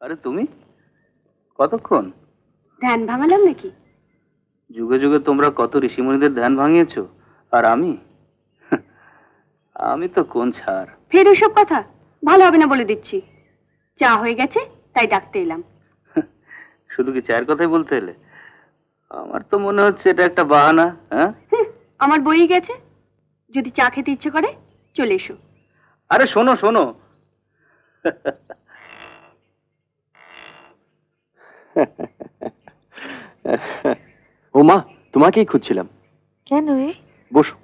আরে তুমি কতক্ষণ ধ্যান ভাঙালাম নাকি? যুগে যুগে তোমরা কত ঋষিমুনিদের ধ্যান ভাঙিয়েছো, আর আমি আমি তো কোন ছাড়। ফের ওইসব কথা ভালো হবে না বলে দিচ্ছি। চা হয়ে গেছে তাই ডাকতে এলাম। শুধু কি চায়ের কথাই বলতে এলে? আমার তো মনে হচ্ছে এটা একটা বাহানা। হ্যাঁ, আমার বই গেছে, যদি চা খেতে ইচ্ছে করে চলে এসো। আরে শোনো শোনো, ও মা, তোমাকেই খুঁজছিলাম। কেন রে? বসো।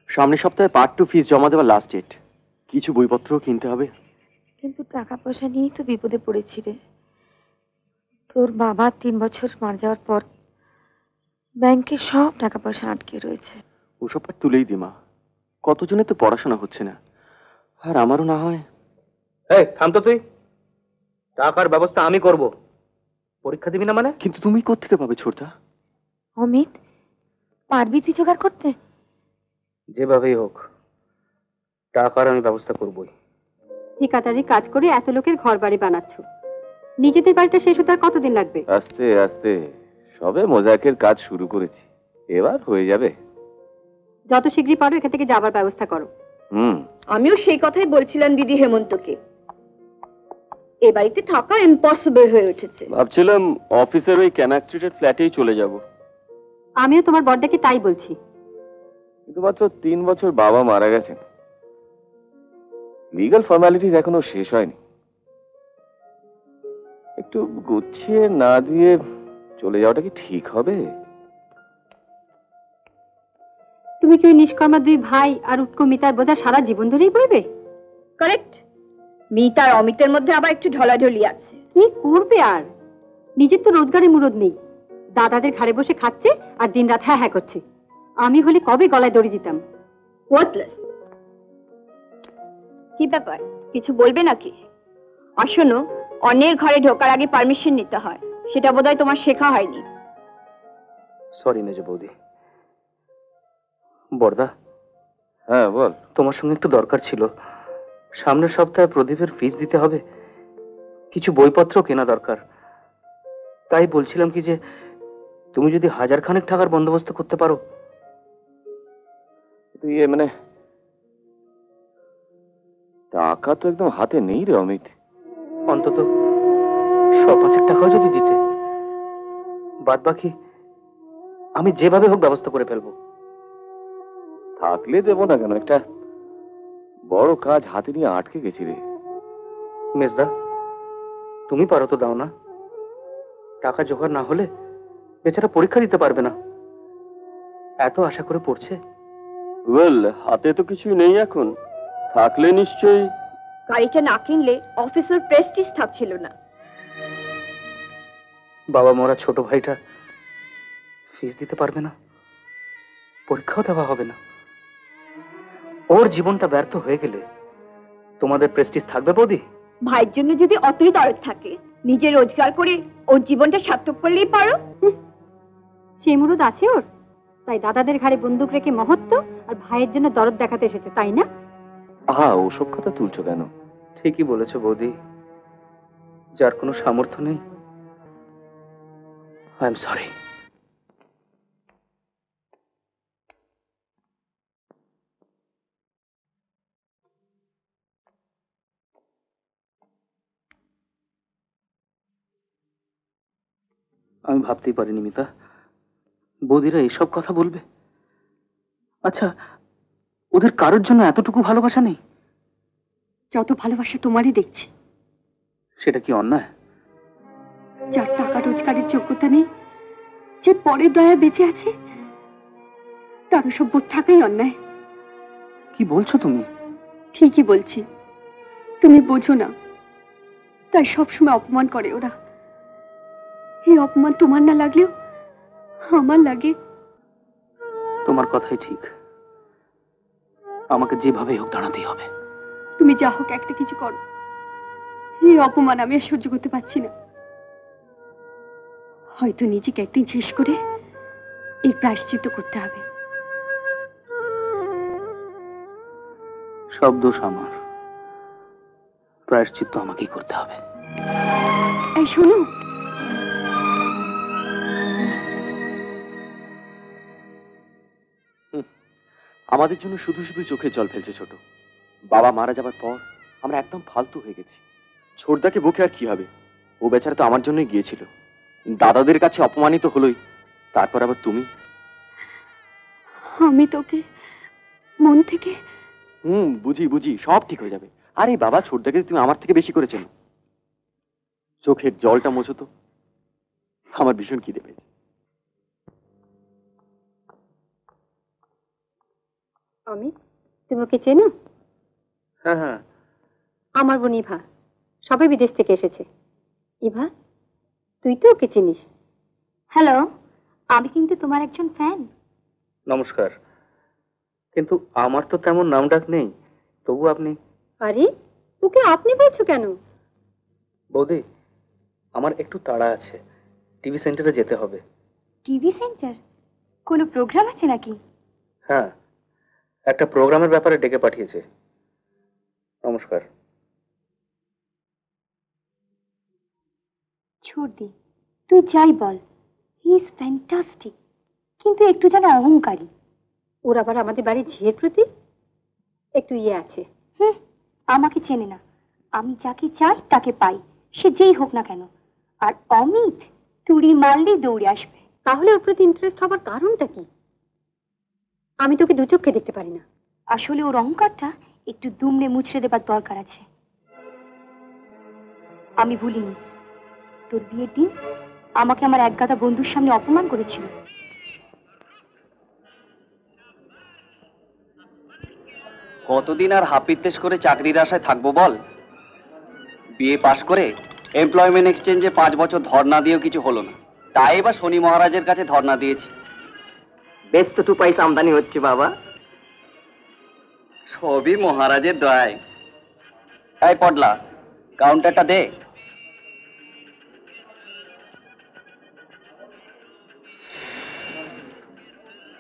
সামনের সপ্তাহে পার্ট 2 ফিস জমা দেওয়ার লাস্ট ডেট। কিছু বইপত্র কিনতে হবে। কিন্তু টাকা পয়সা নিয়েই তো বিপদে পড়েছি রে। তোর বাবা 3 বছর মারা যাওয়ার পর ব্যাংকে সব টাকা পয়সা আটকে রয়েছে। ওসব পার তুলেই দি মা, কতজনের তো পড়াশোনা হচ্ছে না, আর আমারও না হয়। এই থাম তো তুই, টাকার ব্যবস্থা আমি করব। পরীক্ষা দিবি না মানে? কিন্তু তুমি কোত্থেকে পাবে ছোটদা? অমিত, পারবি তুই জোগাড় করতে? যেভাবেই হোক টাকার আমি ব্যবস্থা করবই। ঠিকাদারি কাজ করে এত লোকের ঘর বাড়ি বানাচ্ছ, নিজেদের বাড়িটা শেষ হতে আর কতদিন লাগবে? আস্তে আস্তে সবে মোজাকের কাজ শুরু করেছি, এবার হয়ে যাবে। যত শীঘ্রই পারো এখান থেকে যাবার ব্যবস্থা করো। আমিও সেই কথাই বলছিলাম দিদি হেমন্তকে। এ বাড়িতে থাকা ইম্পসিবল হয়ে উঠেছে। ভাবছিলাম অফিসের ওই ক্যানাক স্ট্রিটের ফ্ল্যাটেই চলে যাব। আমিও তোমার বড়দাকে তাই বলছি। কিন্তু মাত্র 3 বছর বাবা মারা গেছেন, লিগ্যাল ফর্মালিটিস এখনো শেষ হয়নি। একটু গুছিয়ে না দিয়ে চলে যাওয়াটা কি ঠিক হবে? তুমি কি ওই নিষ্কর্মা 2 ভাই আর উৎকো মিতার বোঝা সারা জীবন ধরেই বইবে? কারেক্ট। মিতা আর অমিতের মধ্যে আবার একটু ঢলাঢলি আছে। কি করবে আর, নিজের তো রোজগারে মুরদ নেই। দাদাদের ঘাড়ে বসে খাচ্ছে আর দিনরাত হ্যাঁ হ্যাঁ করছে। আমি হলে কবে গলায় দড়ি দিতাম। ওয়ার্থলেস। কি ব্যাপার, কিছু বলবে নাকি? আর শোনো, অন্যের ঘরে ঢোকার আগে পারমিশন নিতে হয়, সেটা বোধহয় তোমার শেখা হয়নি। সরি মেজ বৌদি। বড়দা, হ্যাঁ বল। তোমার সঙ্গে একটু দরকার ছিল। সামনের সপ্তাহে প্রদীপের ফিস দিতে হবে, কিছু বইপত্র কেনা দরকার। তাই বলছিলাম কি যে তুমি যদি 1000 খানেক টাকার বন্দোবস্ত করতে পারো। মানে টাকা তো একদম হাতে নেই রে অমিত। অন্তত 100-5 টাকাও যদি দিতে, বাদ বাকি আমি যেভাবে হোক ব্যবস্থা করে ফেলবো। থাকলে দেবো না কেন, একটা বড় কাজ হাতে নিয়ে আটকে গেছি রে। মেজদা, তুমি পারো তো, দাও না। টাকা জোগাড় না হলে বেচারা পরীক্ষা দিতে পারবে না, এত আশা করে পড়ছে। ওয়েল, হাতে তো কিছুই নেই এখন, থাকলে নিশ্চয়ই। গাড়িটা না কিনলে অফিসের প্রেস্টিজ থাকছিল না। বাবা মরা ছোট ভাইটা ফিস দিতে পারবে না, পরীক্ষাও দেওয়া হবে না। ওর জীবনটা ব্যর্থ হয়ে গেলে তোমাদের প্রেস্টিজ থাকবে বৌদি? ভাইয়ের জন্য যদি অতই দরদ থাকে, নিজে রোজগার করে ওর জীবনটা সার্থক করলেই পারো। সেই মুরুদ আছে ওর, তাই দাদাদের ঘাড়ে বন্দুক রেখে মহত্ব আর ভাইয়ের জন্য দরদ দেখাতে এসেছে, তাই না? হ্যাঁ, ওসব কথা তুলছো কেন? ঠিকই বলেছো বৌদি, যার কোনো সামর্থ্য নেই। I am sorry. আমি ভাবতেই পারিনি মিতা, বৌদিরা এইসব কথা বলবে। আচ্ছা, ওদের কারোর জন্য এতটুকু ভালোবাসা নেই? যত ভালোবাসা তোমারই দেখছি। সেটা কি অন্যায়? যার টাকা রোজগারের যোগ্যতা নেই, যে পরের দয়া বেঁচে আছে, তার সব বোধ থাকাই অন্যায়। কি বলছো তুমি? ঠিকই বলছি, তুমি বোঝো না, তাই সবসময় অপমান করে ওরা। এই অপমান তোমার না লাগলেও আমার লাগে। তোমার কথাই ঠিক, আমাকে যেভাবে হোক দাঁড়াতেই হবে। তুমি যা হোক একটা কিছু করো, এই অপমান আমি আর সহ্য করতে পারছি না। হয়তো নিজেকে একদিন শেষ করে এই প্রায়শ্চিত্ত করতে হবে। সব দোষ আমার, প্রায়শ্চিত্ত আমাকেই করতে হবে। এই শোনো, আমাদের জন্য শুধু শুধু চোখে জল ফেলছে ছোট। বাবা মারা যাবার পর আমরা একদম ফালতু হয়ে গেছি। ছোটদাকে বুকে আর কি হবে, ও বেচারা তো আমার জন্যই গিয়েছিল। দাদাদের কাছে অপমানিত হলোই, তারপর আবার তুমি। আমি তোকে মন থেকে বুঝি বুঝি, সব ঠিক হয়ে যাবে। আরে বাবা, ছোটদাকে তুমি আমার থেকে বেশি করেছেন। চোখের জলটা মোছো তো, আমার ভীষণ খিদে পেয়েছে। অমিত, তুমি ওকে চেনো? হ্যাঁ হ্যাঁ, আমার বোন ইভা, সবাই বিদেশ থেকে এসেছে। ইভা, তুই তো ওকে চিনিস। হ্যালো, আমি কিন্তু তোমার একজন ফ্যান। নমস্কার। কিন্তু আমার তো তেমন নাম ডাক নেই, তবু আপনি। আরে, ওকে আপনি বলছো কেন? বৌদি, আমার একটু তাড়া আছে, টিভি সেন্টারে যেতে হবে। TV centre? কোনো প্রোগ্রাম আছে নাকি? হ্যাঁ, একটা প্রোগ্রামের ব্যাপারে ডেকে পাঠিয়েছে। নমস্কার। ছোড় দি, তুই যাই বল, হি ইজ ফ্যান্টাস্টিক, কিন্তু একটু যেন অহংকারী। ওর আবার আমাদের বাড়ির ঝিয়ের প্রতি একটু ইয়ে আছে। আমাকে চেনে না, আমি যাকে চাই তাকে পাই, সে যেই হোক না কেন। আর অমিত তুড়ি মারলেই দৌড়ে আসবে। তাহলে ওর প্রতি ইন্টারেস্ট হবার কারণটা কি? আমি তোকে দু চোখে দেখতে পারি না। আসলে ওর অহংকারটা একটু দুমড়ে মুচড়ে দেবার দরকার আছে। আমি ভুলিনি, তোর বিয়ের দিন আমাকে আমার একগাদা বন্ধুর সামনে অপমান করেছিল। কতদিন আর হাপিত্তেশ করে চাকরির আশায় থাকবো বল? বিএ পাশ করে এমপ্লয়মেন্ট এক্সচেঞ্জে 5 বছর ধর্ণা দিয়েও কিছু হলো না, তাই এবার শনি মহারাজের কাছে ধর্ণা দিয়েছি। বেশ তো 2 পয়সা আমদানি হচ্ছে বাবা। সবই মহারাজের দয়ায়। এই পডলা, কাউন্টারটা দে।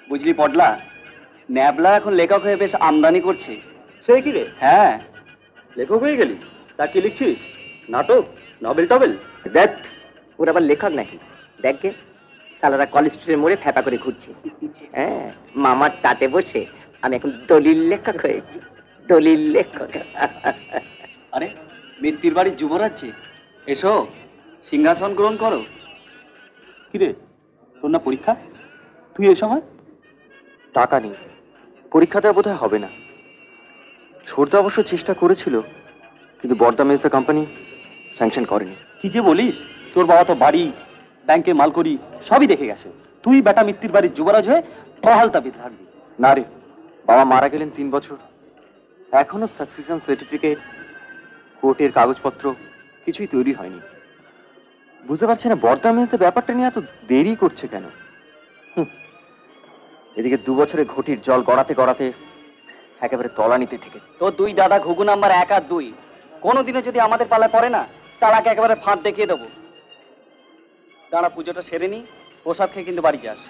বুঝলি পডলা, ন্যাবলা এখন লেখক হয়ে বেশ আমদানি করছে। সে কি রে? হ্যাঁ। লেখক হয়ে গেলি? তা কি লিখছিস? নাটক, নভেল টবেল? দেখ, ওর আবার লেখক নাকি? দেখে সালারা কলেজ স্ট্রিটের মোড়ে ফেপা করে ঘুরছে। হ্যাঁ, মামার টাটে বসে আমি এখন দলিল লেখক হয়েছি, দলিল লেখক। আরে, মিত্তির বাড়ির যুবরাজ্যে এসো, সিংহাসন গ্রহণ করো। কিরে, তোর না পরীক্ষা? তুই এ সময়? টাকা নেই, পরীক্ষাটা বোধহয় হবে না। ছোটদা অবশ্য চেষ্টা করেছিল, কিন্তু বর্দা মেজদা কোম্পানি স্যাংশন করেনি। কি যে বলিস, তোর বাবা তো বাড়ি, ব্যাংকে মালকড়ি সবই দেখে গেছে। তুই বেটা মিত্তির বাড়ির যুবরাজ হয়ে বহাল তাবিদ থাকবি। না রে, বাবা মারা গেলেন 3 বছর, এখনো সাকসেশন সার্টিফিকেট, কোর্টের কাগজপত্র কিছুই তৈরি হয়নি। বুঝতে পারছি না বর্দা মেজদা ব্যাপারটা নিয়ে এত দেরি করছে কেন। এদিকে 2 বছরে ঘটির জল গড়াতে গড়াতে একেবারে তলানিতে ঠেকেছে। তো 2 দাদা ঘুঘু নাম্বার 1 আর 2 কোনোদিনও যদি আমাদের পালায় পড়ে না, তারাকে একেবারে ফাঁদ দেখিয়ে দেবো। দাঁড়া, পুজোটা সেরে নি, প্রসাদ খেয়ে কিন্তু বাড়ি যাস।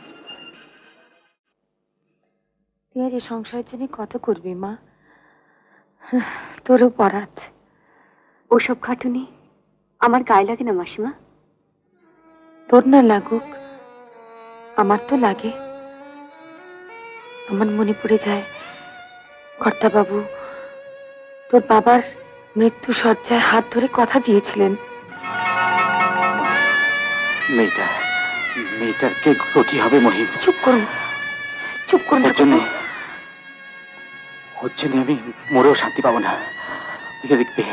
তুই আর এই সংসারের জন্য কত করবি মা? তোরও পরাত। ওসব খাটুনি আমার গায়ে লাগে না মাসিমা। তোর না লাগুক, আমার তো লাগে। আমার মনে পড়ে যায় কর্তাবাবু তোর বাবার মৃত্যু শয্যায় হাত ধরে কথা দিয়েছিলেন। মেয়েটার কে কি হবে মহিম? চুপ করুন, চুপ করুন। ওর জন্য আমি মরেও শান্তি পাবো না। ওকে দেখবে,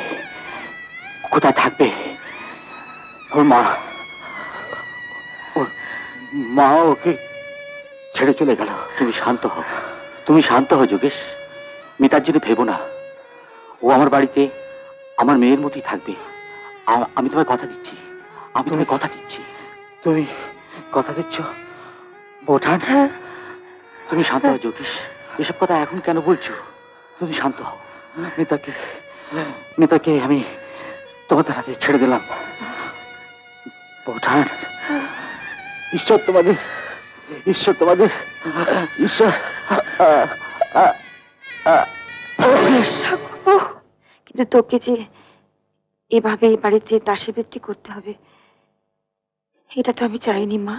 কোথায় থাকবে ওর মা? ওর মা ওকে ছেড়ে চলে গেল। তুমি শান্ত হও, তুমি শান্ত হও যোগেশ। মিতার জন্য ভেবো না, ও আমার বাড়িতে আমার মেয়ের মতোই থাকবে। আমি তোমায় কথা দিচ্ছি, আমি তোমায় কথা দিচ্ছি। তুমি কথা দিচ্ছ বোঠান? তুমি শান্ত হও যোগেশ, এসব কথা এখন কেন বলছো? তুমি শান্ত হও। মিতাকে আমি তোমাদের হাতে ছেড়ে দিলাম। বোঠান, ঈশ্বর তোমাদের, ঈশ্বর তোমাদের, ঈশ্বর। কিন্তু তোকে যে এভাবে এই বাড়িতে দাসীবৃত্তি করতে হবে, এটা তো আমি চাইনি মা।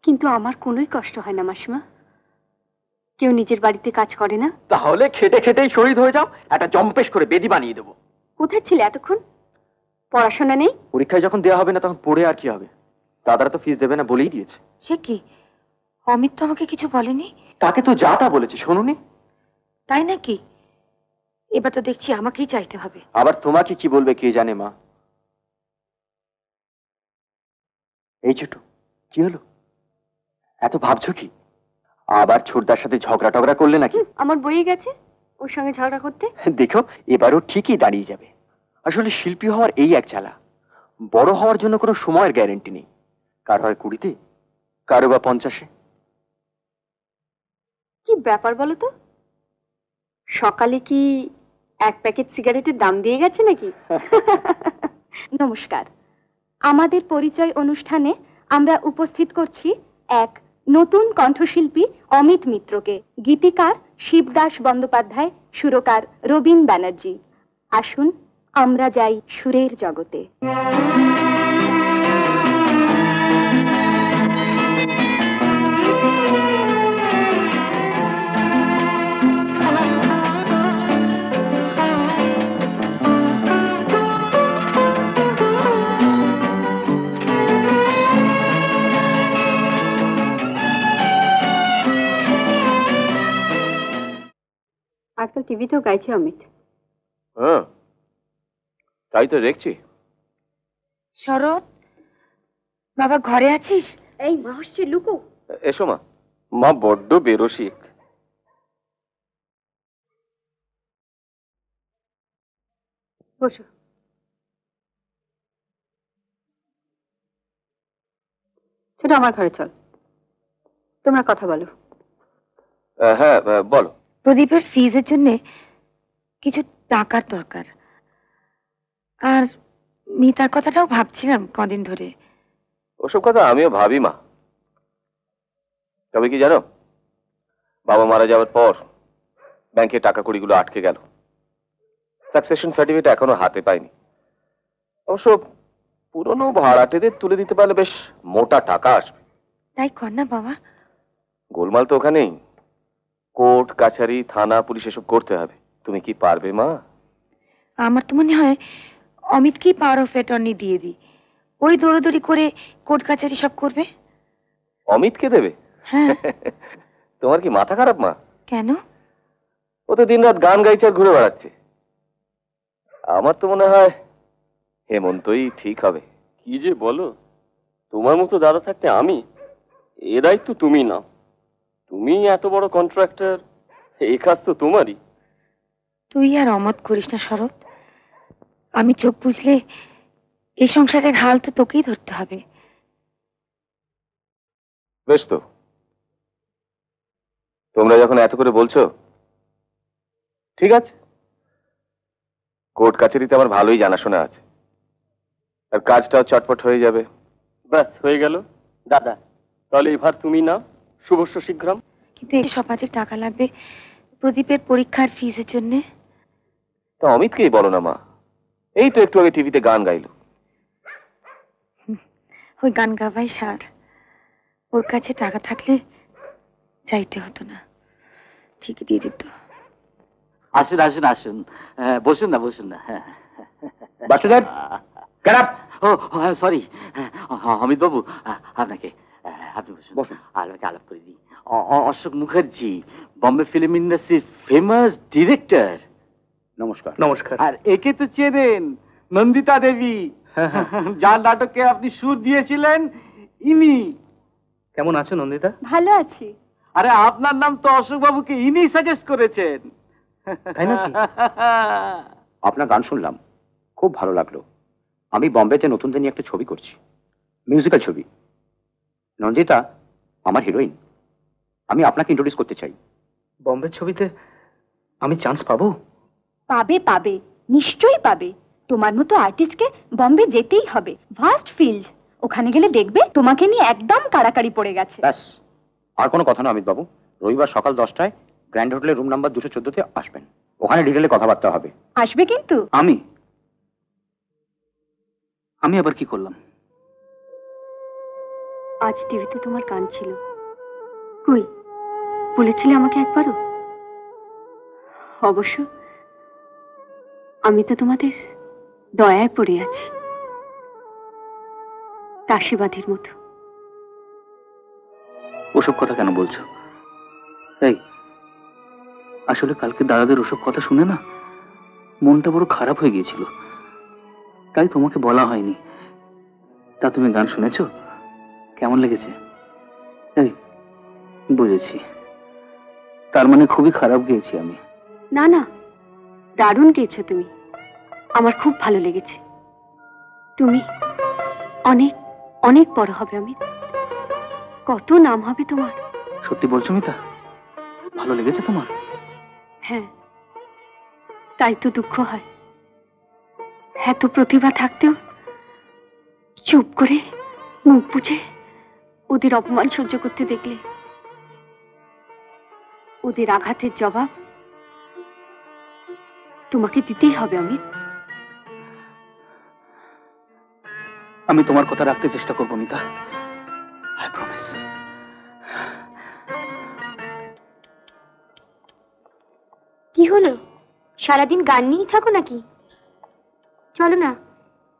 কিন্তু আমার কোনোই কষ্ট হয় না মাসিমা। কেউ নিজের বাড়িতে কাজ করে না? তাহলে খেটে খেটেই শহীদ হয়ে যাও, একটা জম্পেশ করে বেদি বানিয়ে দেবো। কোথায় ছিলে এতক্ষণ? পড়াশোনা নেই? পরীক্ষায় যখন দেওয়া হবে না তখন পড়ে আর কি হবে? দাদারা তো ফিস দেবে না বলেই দিয়েছে। সে কি, অমিত তো আমাকে কিছু বলেনি। তাকে তো যা তা বলেছে, শোনোনি? তাই নাকি? এবার তো দেখছি আমাকেই চাইতে হবে। আবার তোমাকে কি বলবে কে জানে মা। এই ছোট, কি হলো? এত ভাবছো কি? আবার ছোটদার সাথে ঝগড়া টগড়া করলে নাকি? আমার বইয়ে গেছে ওর সঙ্গে ঝগড়া করতে। দেখো এবারও ঠিকই দাঁড়িয়ে যাবে। আসলে শিল্পী হওয়ার এই এক জ্বালা, বড় হওয়ার জন্য কোনো সময়ের গ্যারেন্টি নেই। কারো হয় 20-তে, কারো বা 50-এ। কি ব্যাপার বলো তো? সকালে কি এক প্যাকেট সিগারেটের দাম দিয়ে গেছে নাকি? নমস্কার, আমাদের পরিচয় অনুষ্ঠানে আমরা উপস্থিত করছি এক নতুন কণ্ঠশিল্পী অমিত মিত্রকে। গীতিকার শিবদাস বন্দ্যোপাধ্যায়, সুরকার রবীন ব্যানার্জি। আসুন আমরা যাই সুরের জগতে। আজকাল টিভিতেও গাইছে অমিত। হ্যাঁ, তাই তো দেখছি। শরৎ, বাবা ঘরে আছিস? এই মা আসছে, লুকো। এসো মা, মা বড্ড বেরসিক। বসো। ছোট, আমার ঘরে চল, তোমরা কথা বলো। হ্যাঁ, বলো। প্রদীপের ফিজের জন্য কিছু টাকার দরকার, আর মিতার কথাটাও ভাবছিলাম কদিন ধরে। ওসব কথা আমিও ভাবি মা। তবে কি জানো, বাবা মারা যাওয়ার পর ব্যাংকে টাকা কড়িগুলো আটকে গেল। সাকসেশন সার্টিফিকেট এখনো হাতে পাইনি। অবশ্য পুরনো ভাড়াটেদের তুলে দিতে পারলে বেশ মোটা টাকা আসবে। তাই কর না বাবা। গোলমাল তো ওখানেই, কোর্ট কাছারি থানা পুলিশ এসব করতে হবে। তুমি কি পারবে মা? আমার তো মনে হয় অমিতকেই পাওয়ার অফ অ্যাটর্নি দিয়ে দিই, ওই দৌড়াদৌড়ি করে কোর্ট কাছারি সব করবে। অমিতকে দেবে? হ্যাঁ। তোমার কি মাথা খারাপ মা? কেন? ও তো দিনরাত গান গাইছে আর ঘুরে বেড়াচ্ছে। আমার তো মনে হয় হেমন্তই ঠিক হবে। কি যে বলো, তোমার মতো দাদা থাকতে আমি, এ দায়িত্ব তুমি নাও। তুমি এত বড় কন্ট্রাক্টর, এই কাজ তো তোমারই। তুই আর অমত করিস না শরৎ, আমি চোখ বুঝলে এই সংসারের হাল তো তোকেই ধরতে হবে। বেশ তো, তোমরা যখন এত করে বলছো ঠিক আছে। কোর্ট কাছারিতে আমার ভালোই জানাশোনা আছে, আর কাজটাও চটপট হয়ে যাবে। ব্যাস হয়ে গেল। দাদা, তাহলে এবার তুমি নাও, শুভস্য শীঘ্রম। কিন্তু এই সমাজে টাকা লাগবে প্রদীপের পরীক্ষার ফিজের জন্য। তা অমিতকেই বলো না মা, এই তো একটু আগে টিভিতে গান গাইলো। ওই গান গাওয়াই সার, ওর কাছে টাকা থাকলে চাইতে হতো না, ঠিকই দিয়ে দিত। আসুন আসুন আসুন, বসুন না বসুন না। Basudev, get up! ও সরি, অমিত বাবু আপনাকে, আপনি বসুন বসুন। আপনাকে আলাপ করে দিই। অশোক মুখার্জি, বম্বে ফিল্ম ইন্ডাস্ট্রির ফেমাস ডিরেক্টর। নমস্কার। নমস্কার। আর একে তো চেনেন, নন্দিতা দেবী, যার নাটকে আপনি সুর দিয়েছিলেন, ইনি। কেমন আছো নন্দিতা? ভালো আছি। আরে আপনার নাম তো অশোক বাবুকে ইনি সাজেস্ট করেছেন। তাই নাকি? আপনার গান শুনলাম, খুব ভালো লাগলো। আমি বম্বেতে নতুনদের নিয়ে একটা ছবি করছি, মিউজিক্যাল ছবি। নন্দিতা আমার হিরোইন, আমি আপনাকে ইন্ট্রোডিউস করতে চাই। বম্বের ছবিতে আমি চান্স পাবো? পাবে পাবে, নিশ্চয়ই পাবে। তোমার মতো আর্টিস্টকে বম্বে যেতেই হবে। ভাস্ট ফিল্ড, ওখানে গেলে দেখবে তোমাকে নিয়ে একদম কাড়াকাড়ি পড়ে গেছে। ব্যাস, আর কোনো কথা না অমিত বাবু। রবিবার সকাল 10টায় গ্র্যান্ড হোটেলের রুম নাম্বার 214-তে আসবেন। ওখানে ডিটেলে কথাবার্তা হবে। আসবে কিন্তু। আমি আমি আবার কি করলাম? আজ টিভিতে তোমার গান ছিল, কই বলেছিলে আমাকে একবারও? অবশ্য আমি তো তোমাদের দয়ায় পড়ে আছি, দাসীবাদীর মতো। ওসব কথা কেন বলছো? এই, আসলে কালকে দাদাদের ওসব কথা শুনে না মনটা বড় খারাপ হয়ে গিয়েছিল, তাই তোমাকে বলা হয়নি। তা তুমি গান শুনেছো? কেমন লেগেছে? এই, বুঝেছি, তার মানে খুবই খারাপ গেয়েছি আমি। না না, দারুণ গেয়েছো তুমি, আমার খুব ভালো লেগেছে। তুমি অনেক অনেক বড় হবে অমিত, কত নাম হবে তোমার। সত্যি বলছো মিতা? ভালো লেগেছে তোমার? হ্যাঁ, তাই তো দুঃখ হয়, এত প্রতিভা থাকতেও চুপ করে মুখ বুঝে ওদের অপমান সহ্য করতে দেখলে। ওদের আঘাতের জবাব তোমাকে দিতেই হবে অমিত। আমি তোমার কথা রাখতে চেষ্টা করবো মিতা, আই প্রমিস। কি হলো, সারাদিন গান নিয়েই থাকো নাকি? চলো না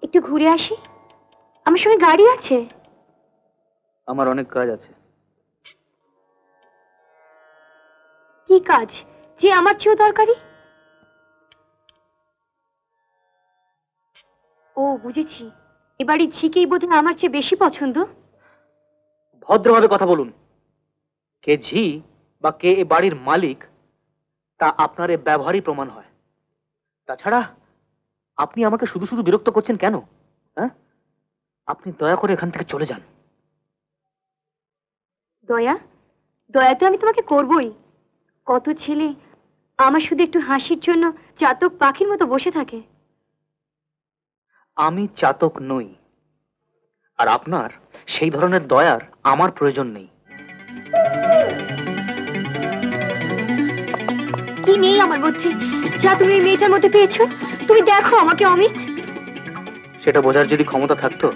একটু ঘুরে আসি, আমার সঙ্গে গাড়ি আছে। আমার অনেক কাজ আছে। কি কাজ যে আমার চেয়েও দরকারি? ও বুঝেছি, এবারে ঝিকেই বোধহয় আমার চেয়ে বেশি পছন্দ। ভদ্রভাবে কথা বলুন। কে ঝি বা কে এ বাড়ির মালিক তা আপনার এ ব্যবহারই প্রমাণ হয়। তাছাড়া আপনি আমাকে শুধু শুধু বিরক্ত করছেন কেন? হ্যাঁ, আপনি দয়া করে এখান থেকে চলে যান। দয়া? দয়া তো আমি তোমাকে করবই। কত ছেলে আমার শুধু একটু হাসির জন্য চাতক পাখির মতো বসে থাকে। আমি চাতক নই, আর আপনার সেই ধরনের দয়ার আমার প্রয়োজন নেই। কি নেই আমার মধ্যে যা তুমি এই মেয়েটার মধ্যে পেয়েছো? তুমি দেখো আমাকে অমিত। সেটা বোঝার যদি ক্ষমতা থাকতো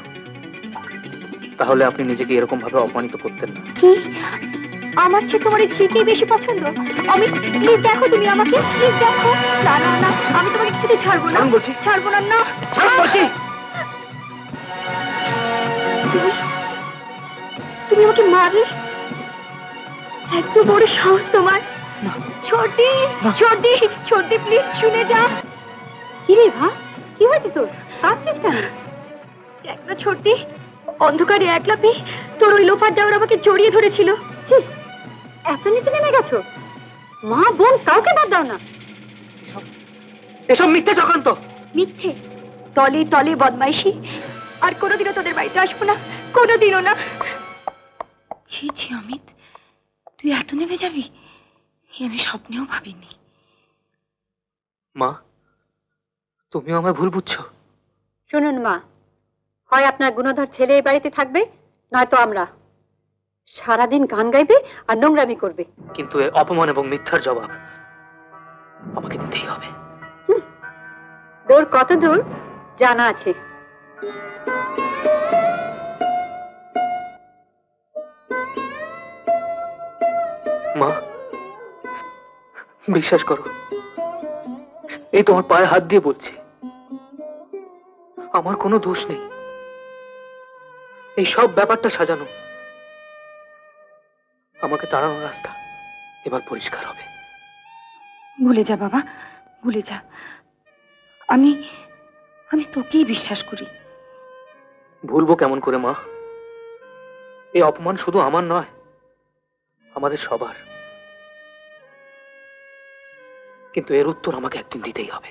তাহলে আপনি নিজেকে এরকম ভাবে অপমানিত করতেন না। কি আমার চেয়ে তোমার এই ঝিকেই বেশি পছন্দ? অমিত প্লিজ দেখো তুমি আমাকে, প্লিজ দেখো। না না না, আমি তোমাকে কিছুতে ছাড়বো না, বলছি, ছাড়বো না। না তুমি আমাকে মারলে? এত বড় সাহস তোমার? ছোটি ছোটি ছোটি প্লিজ শুনে যা। কি রে ভা, কি হয়েছে তোর? কাঁদছিস কেন? দেখ না ছোটি, অন্ধকারে একলা পেয়ে তোর ওই লোফার দেওয়ার আমাকে জড়িয়ে ধরেছিল। ছি, এত নিচে নেমে গেছো? মা বোন কাউকে বাদ দাও না। এসব মিথ্যে চক্রান্ত। মিথ্যে? তলে তলে বদমাইশি। আর কোনোদিনও তোদের বাড়িতে আসবো না, কোনোদিনও না। ছি ছি অমিত, তুই এত নেমে যাবি আমি স্বপ্নেও ভাবিনি। মা, তুমিও আমায় ভুল বুঝছো। শুনুন মা, হয় আপনার গুণধর ছেলে এই বাড়িতে থাকবে, নয়তো আমরা। সারাদিন গান গাইবে আর নোংরামি করবে। কিন্তু এ অপমান এবং মিথ্যার জবাব আমাকে দিতেই হবে। দূর কত দূর জানা আছে। মা, বিশ্বাস করো, এই তোমার পায়ে হাত দিয়ে বলছি, আমার কোনো দোষ নেই। এই সব ব্যাপারটা সাজানো। আমাকে তাড়ানোর রাস্তা এবার পরিষ্কার হবে। ভুলে যা বাবা, ভুলে যা। আমি আমি তোকেই বিশ্বাস করি। ভুলবো কেমন করে মা? এই অপমান শুধু আমার নয়, আমাদের সবার। কিন্তু এর উত্তর আমাকে একদিন দিতেই হবে।